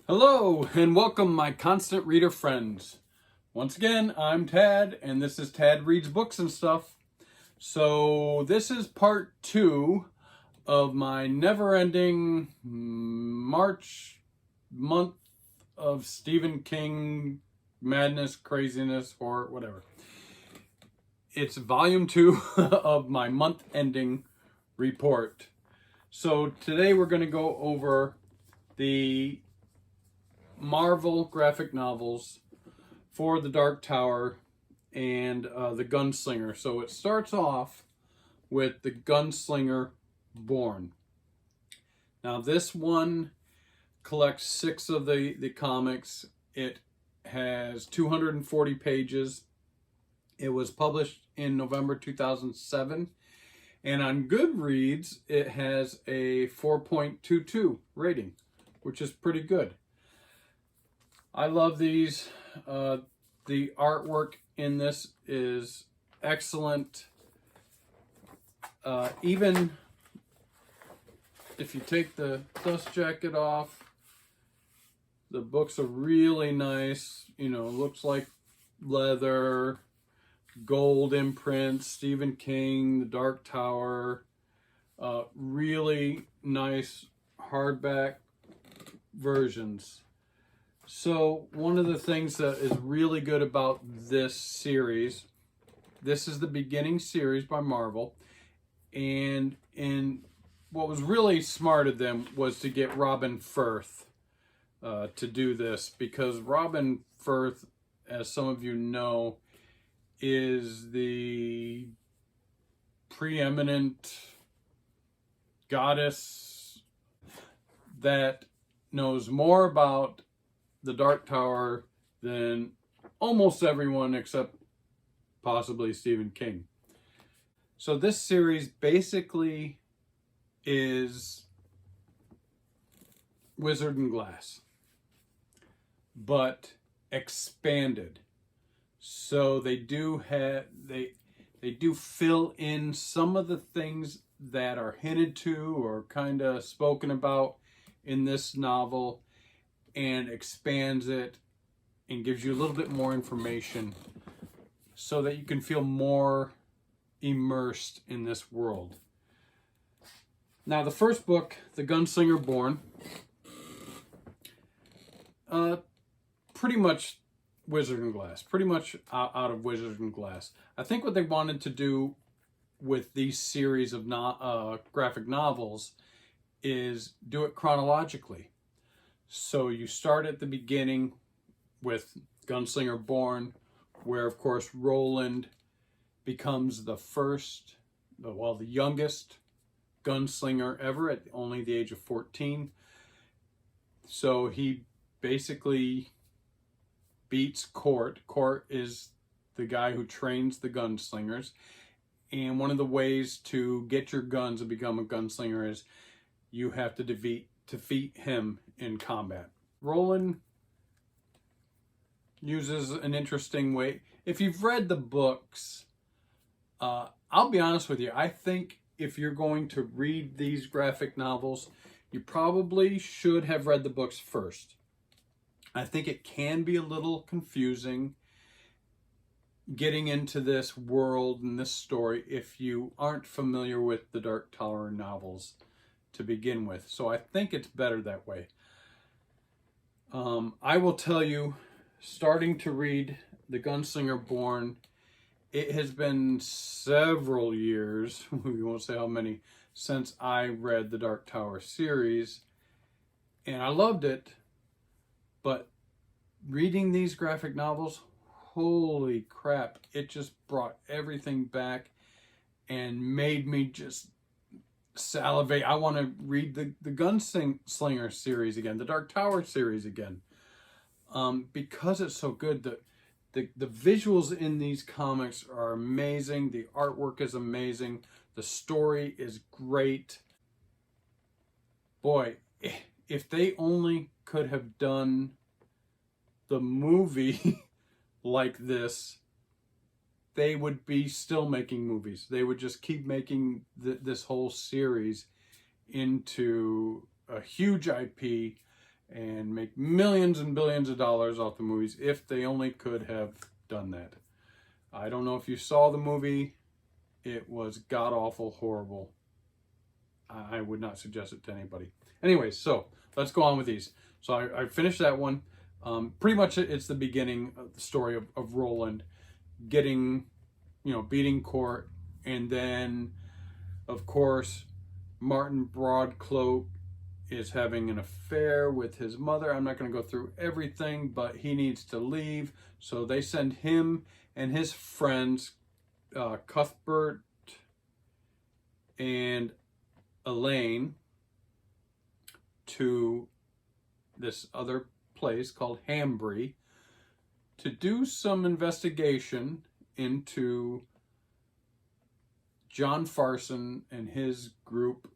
Hello and welcome, my constant reader friends. Once again, I'm Tad and this is Tad Reads Books and Stuff. So this is part 2 of my never-ending March month of Stephen King madness, craziness, horror, whatever. It's volume 2 of my month-ending report. So today we're going to go over the Marvel graphic novels for The Dark Tower and The Gunslinger. So it starts off with The Gunslinger Born. Now this one collects 6 of the comics. It has 240 pages. It was published in November 2007. And on Goodreads, it has a 4.22 rating, which is pretty good. I love these. The artwork in this is excellent. Even if you take the dust jacket off, the books are really nice. You know, looks like leather, gold imprint, Stephen King, The Dark Tower. Really nice hardback versions. So one of the things that is really good about this series, this is the beginning series by Marvel, and what was really smart of them was to get Robin Firth to do this, because Robin Firth, as some of you know, is the preeminent goddess that knows more about The Dark Tower than almost everyone except possibly Stephen King. So this series basically is Wizard and Glass, but expanded. So they do have they do fill in some of the things that are hinted to or kind of spoken about in this novel, and expands it and gives you a little bit more information so that you can feel more immersed in this world. Now, the first book, The Gunslinger Born, pretty much Wizard and Glass, pretty much out of Wizard and Glass. I think what they wanted to do with these series of graphic novels is do it chronologically. So you start at the beginning with Gunslinger Born, where of course Roland becomes the youngest gunslinger ever at only the age of 14. So he basically beats Court. Court is the guy who trains the gunslingers. And one of the ways to get your guns and become a gunslinger is you have to defeat him in combat. Roland uses an interesting way. If you've read the books, I'll be honest with you, I think if you're going to read these graphic novels, you probably should have read the books first. I think it can be a little confusing getting into this world and this story if you aren't familiar with the Dark Tower novels to begin with. So I think it's better that way. I will tell you, starting to read The Gunslinger Born, it has been several years, we won't say how many, since I read the Dark Tower series, and I loved it, but reading these graphic novels, holy crap, it just brought everything back and made me just salivate. I want to read the Gunslinger series again, the Dark Tower series again, because it's so good. The visuals in these comics are amazing. The artwork is amazing. The story is great. Boy, if they only could have done the movie like this, they would be still making movies. They would just keep making this whole series into a huge IP and make millions and billions of dollars off the movies if they only could have done that. I don't know if you saw the movie. It was god-awful, horrible. I would not suggest it to anybody. Anyways, so let's go on with these. So I finished that one. Pretty much it's the beginning of the story of Roland getting, beating Court. And then, of course, Martin Broadcloak is having an affair with his mother. I'm not going to go through everything, but he needs to leave. So they send him and his friends, Cuthbert and Elaine, to this other place called Hambry to do some investigation into John Farson and his group.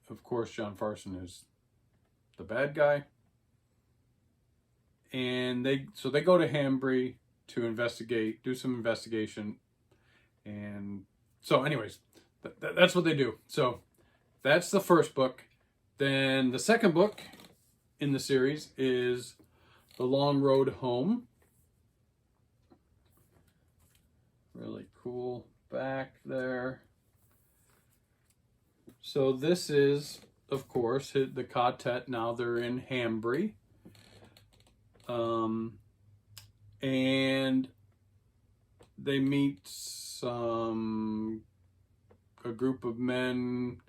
Of course, John Farson is the bad guy. And they go to Hambry to investigate, do some investigation. And so anyways, that's what they do. So that's the first book. Then the second book in the series is The Long Road Home. Really cool back there. So this is, of course, the quartet. Now they're in Hambry. And they meet a group of men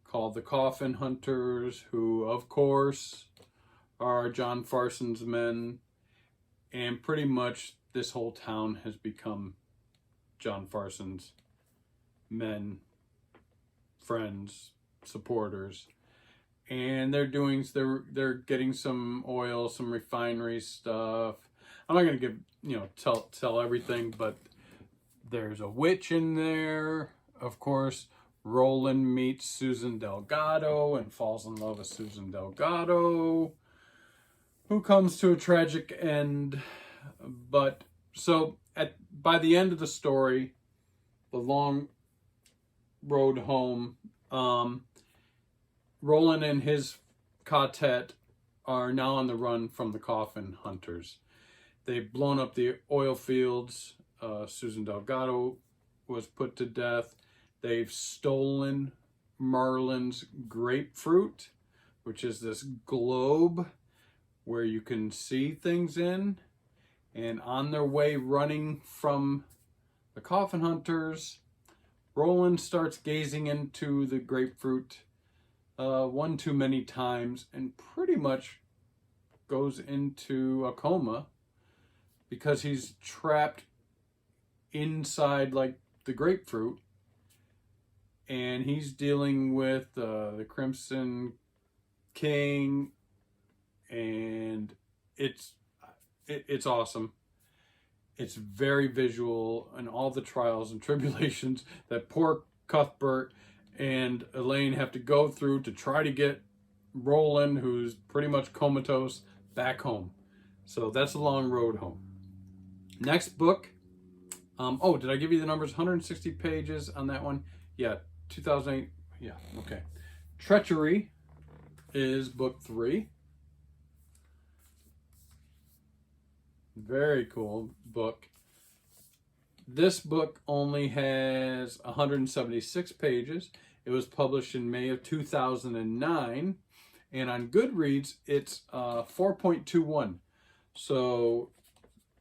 called the Coffin Hunters, who, of course, are John Farson's men. And pretty much this whole town has become John Farson's men, friends, supporters. And they're getting some oil, some refinery stuff. I'm not going to give, tell everything, but there's a witch in there. Of course, Roland meets Susan Delgado and falls in love with Susan Delgado, who comes to a tragic end. But so by the end of the story, The Long Road Home, Roland and his quartet are now on the run from the Coffin Hunters. They've blown up the oil fields. Susan Delgado was put to death. They've stolen Merlin's grapefruit, which is this globe where you can see things in. And on their way running from the Coffin Hunters, Roland starts gazing into the grapefruit one too many times and pretty much goes into a coma because he's trapped inside like the grapefruit, and he's dealing with the Crimson King, and it's awesome. It's very visual, and all the trials and tribulations that poor Cuthbert and Elaine have to go through to try to get Roland, who's pretty much comatose, back home. So that's The Long Road Home. Next book. Did I give you the numbers? 160 pages on that one. Yeah, 2008. Yeah, okay. Treachery is book 3. Very cool book. This book only has 176 pages. It was published in May of 2009. And on Goodreads, it's 4.21. So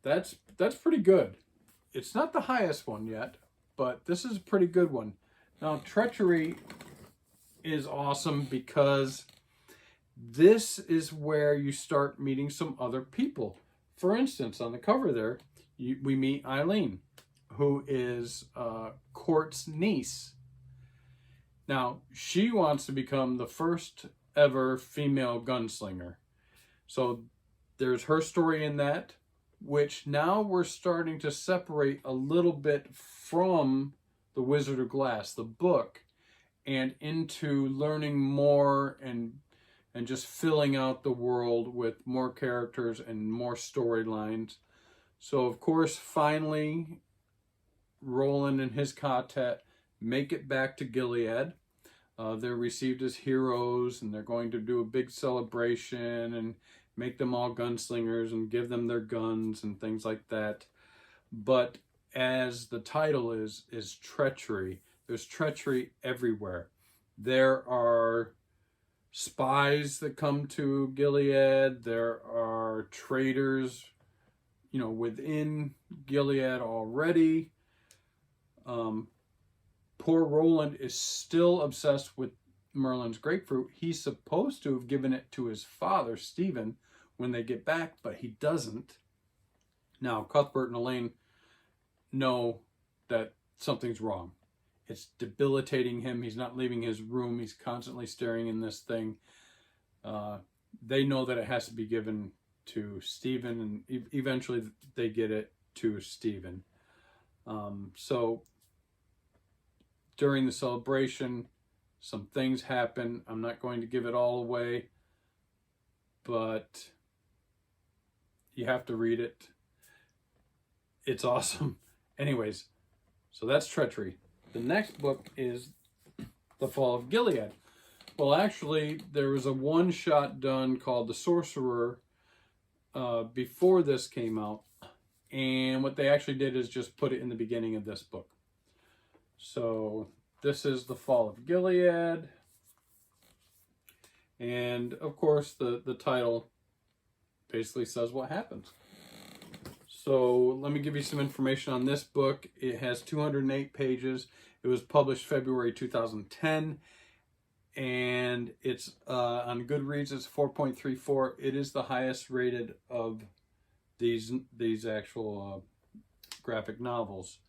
that's pretty good. It's not the highest one yet, but this is a pretty good one. Now, Treachery is awesome because this is where you start meeting some other people. For instance, on the cover there, we meet Eileen, who is Court's niece. Now, she wants to become the first ever female gunslinger. So there's her story in that, which now we're starting to separate a little bit from The Wizard of Glass, the book, and into learning more and just filling out the world with more characters and more storylines. So, of course, finally, Roland and his quartet make it back to Gilead. they're received as heroes, and they're going to do a big celebration and make them all gunslingers and give them their guns and things like that. But as the title is treachery. There's treachery everywhere. There are spies that come to Gilead. There are traitors, within Gilead already. Poor Roland is still obsessed with Merlin's grapefruit. He's supposed to have given it to his father, Stephen, when they get back, but he doesn't. Now, Cuthbert and Elaine know that something's wrong. It's debilitating him. He's not leaving his room. He's constantly staring in this thing. They know that it has to be given to Stephen, and eventually they get it to Stephen. So during the celebration, some things happen. I'm not going to give it all away, but you have to read it. It's awesome. Anyways, so that's Treachery. The next book is The Fall of Gilead. Well, actually, there was a one-shot done called The Sorcerer before this came out. And what they actually did is just put it in the beginning of this book. So this is The Fall of Gilead. And, of course, the title basically says what happens. So let me give you some information on this book. It has 208 pages. It was published February 2010. And it's on Goodreads, it's 4.34. It is the highest rated of these actual graphic novels.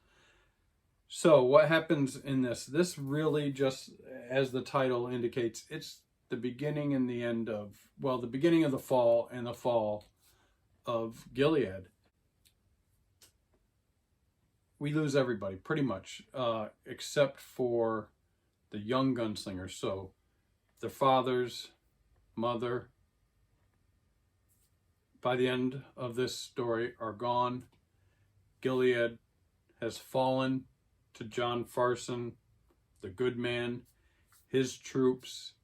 So what happens in this? This really just, as the title indicates, it's the beginning and the end of, well, the beginning of the fall and the fall of Gilead. We lose everybody, pretty much, except for the young gunslingers. So their fathers, mother, by the end of this story, are gone. Gilead has fallen to John Farson, the good man, his troops,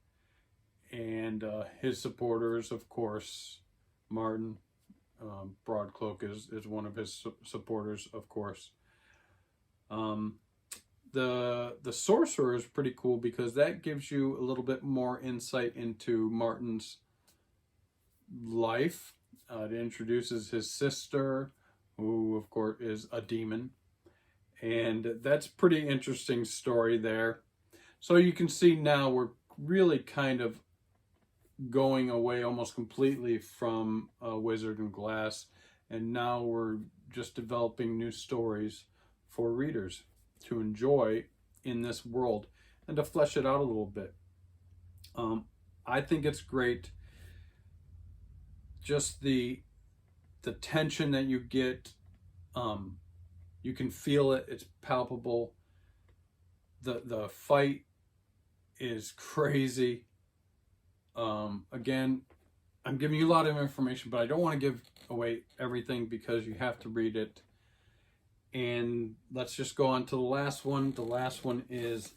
and his supporters, of course. Martin Broadcloak is one of his supporters, of course. The Sorcerer is pretty cool because that gives you a little bit more insight into Martin's life. It introduces his sister, who of course is a demon, and that's pretty interesting story there. So you can see now we're really kind of going away almost completely from Wizard and Glass, and now we're just developing new stories for readers to enjoy in this world and to flesh it out a little bit. I think it's great. Just the tension that you get, you can feel it. It's palpable. The fight is crazy. Again, I'm giving you a lot of information, but I don't want to give away everything because you have to read it. And let's just go on to the last one. The last one is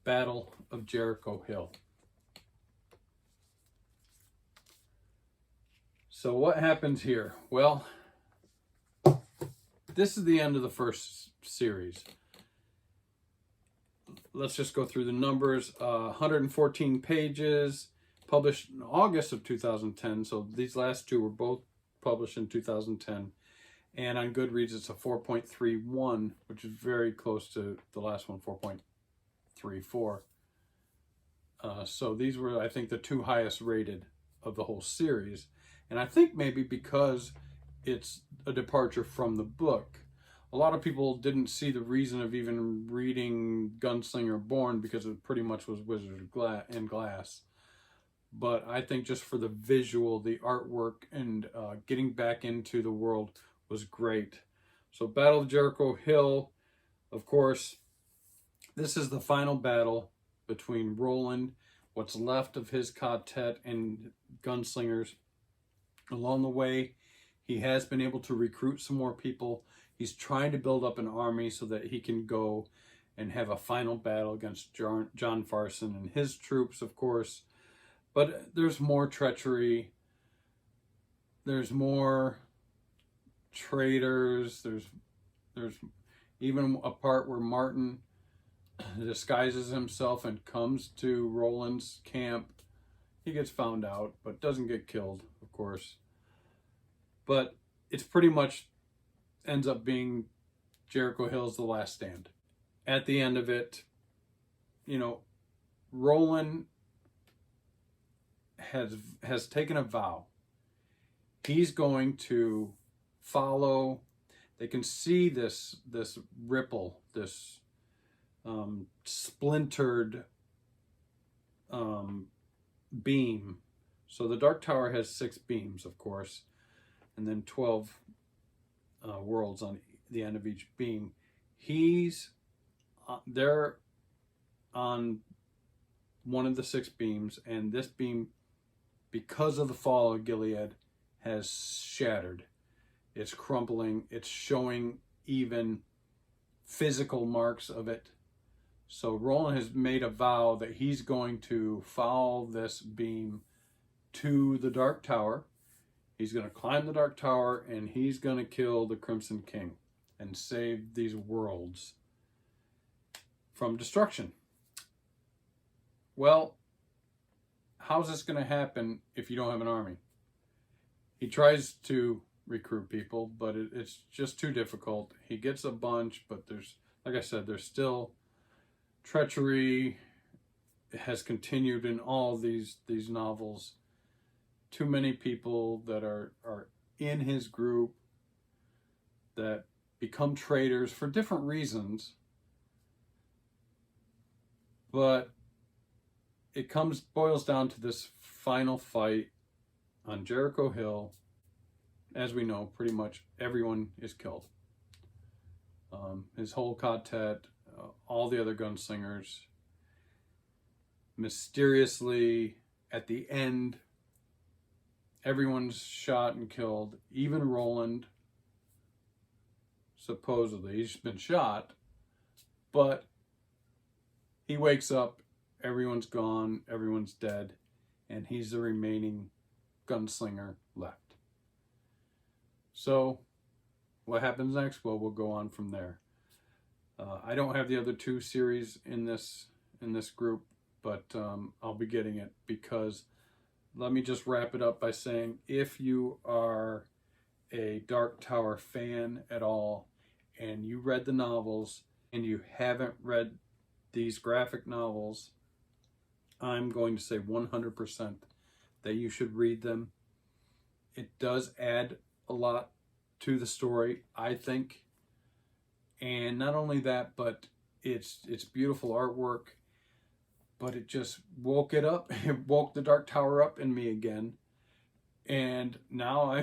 Battle of Jericho Hill. So what happens here? Well, this is the end of the first series. Let's just go through the numbers. 114 pages, published in August of 2010. So these last two were both published in 2010. And on Goodreads, it's a 4.31, which is very close to the last one, 4.34. So these were, I think, the two highest rated of the whole series. And I think maybe because it's a departure from the book. A lot of people didn't see the reason of even reading Gunslinger Born because it pretty much was Wizard and Glass. But I think just for the visual, the artwork, and getting back into the world was great. So Battle of Jericho Hill, of course, this is the final battle between Roland, what's left of his quartet, and gunslingers. Along the way, he has been able to recruit some more people. He's trying to build up an army so that he can go and have a final battle against John Farson and his troops, of course. But there's more treachery. There's more traitors. There's even a part where Martin disguises himself and comes to Roland's camp. He gets found out, but doesn't get killed, of course. But it's pretty much ends up being Jericho Hill's The Last Stand. At the end of it, you know, Roland has taken a vow. He's going to follow. They can see this ripple, this splintered beam. So the Dark Tower has 6 beams, of course, and then 12 worlds on the end of each beam. He's there on one of the 6 beams, and this beam, because of the Fall of Gilead, has shattered. It's crumbling. It's showing even physical marks of it. So Roland has made a vow that he's going to follow this beam to the Dark Tower. He's going to climb the Dark Tower, and he's going to kill the Crimson King and save these worlds from destruction. Well, how's this going to happen if you don't have an army? He tries to recruit people, but it's just too difficult. He gets a bunch, but there's, like I said, there's still treachery. It has continued in all these novels. Too many people that are in his group that become traitors for different reasons. But it boils down to this final fight on Jericho Hill. As we know, pretty much everyone is killed. His whole quartet, all the other gunslingers. Mysteriously, at the end, everyone's shot and killed. Even Roland, supposedly. He's been shot, but he wakes up, everyone's gone, everyone's dead, and he's the remaining gunslinger left. So, what happens next? Well, we'll go on from there. I don't have the other 2 series in this group, but I'll be getting it, because let me just wrap it up by saying, if you are a Dark Tower fan at all, and you read the novels, and you haven't read these graphic novels, I'm going to say 100% that you should read them. It does add a lot to the story, I think. And not only that, but it's beautiful artwork, but it just woke it up. It woke the Dark Tower up in me again. And now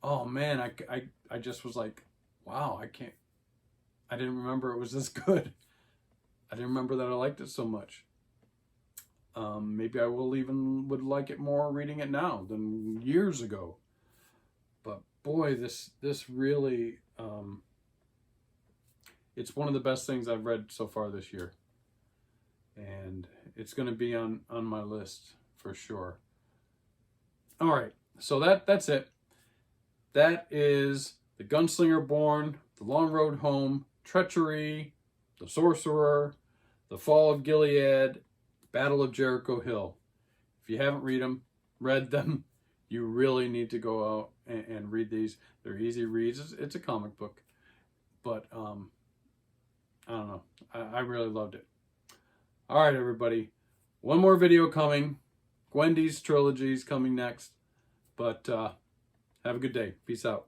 oh man, I just was like, wow, I didn't remember it was this good. I didn't remember that I liked it so much. Maybe I would like it more reading it now than years ago. But boy, this really, it's one of the best things I've read so far this year. And it's going to be on my list for sure. All right, so that's it. That is The Gunslinger Born, The Long Road Home, Treachery, The Sorcerer, The Fall of Gilead, Battle of Jericho Hill. If you haven't read them, you really need to go out and read these. They're easy reads. It's a comic book, but I don't know. I really loved it. All right, everybody. One more video coming. Gwendy's trilogy is coming next. But have a good day. Peace out.